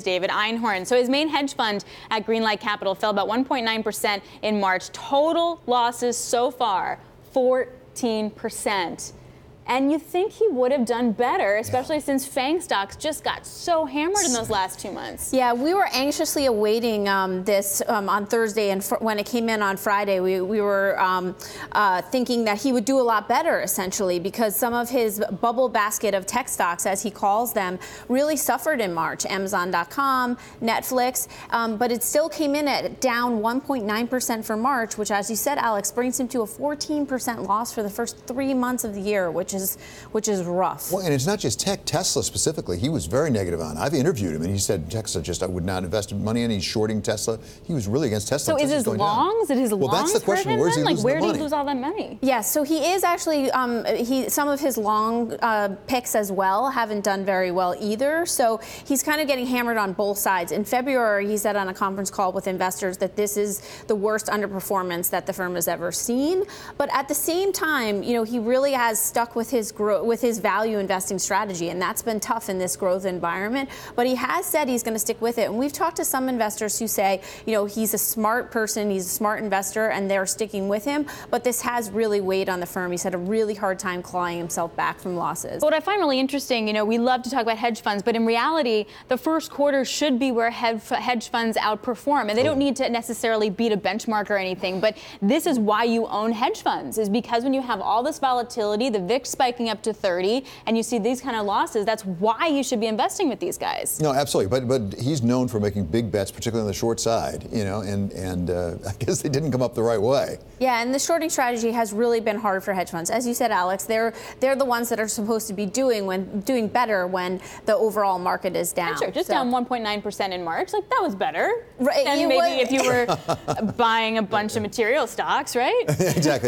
David Einhorn. So his main hedge fund at Greenlight Capital fell about 1.9% in March. Total losses so far, 14%. And you think he would have done better, especially since FANG stocks just got so hammered in those last 2 months. Yeah, we were anxiously awaiting this on Thursday, and when it came in on Friday, we were thinking that he would do a lot better, essentially, because some of his bubble basket of tech stocks, as he calls them, really suffered in March. Amazon.com, Netflix, but it still came in at down 1.9% for March, which, as you said, Alex, brings him to a 14% loss for the first 3 months of the year, which is rough. Well, and it's not just tech. Tesla specifically, he was very negative on. I've interviewed him, and he said Tesla I would not invest money in. He's shorting Tesla. He was really against Tesla. So is his longs? Is his longs? Well, that's the question. Where's he losing the money? Where did he lose all that money? Yeah, so he is actually some of his long picks as well haven't done very well either. So he's kind of getting hammered on both sides. In February, he said on a conference call with investors that this is the worst underperformance that the firm has ever seen. But at the same time, he really has stuck with his value investing strategy, and that's been tough in this growth environment. But he has said he's going to stick with it. And we've talked to some investors who say, he's a smart person, he's a smart investor, and they're sticking with him. But this has really weighed on the firm. He's had a really hard time clawing himself back from losses. What I find really interesting, we love to talk about hedge funds, but in reality, the first quarter should be where hedge funds outperform. And they don't need to necessarily beat a benchmark or anything. But this is why you own hedge funds, is because when you have all this volatility, the VIX spiking up to 30, and you see these kind of losses, that's why you should be investing with these guys. No, absolutely. But he's known for making big bets, particularly on the short side, and I guess they didn't come up the right way. Yeah, and the shorting strategy has really been hard for hedge funds. As you said, Alex, they're the ones that are supposed to be doing better when the overall market is down. Sure, just down 1.9% in March. That was better than maybe if you were buying a bunch of material stocks, right? Exactly.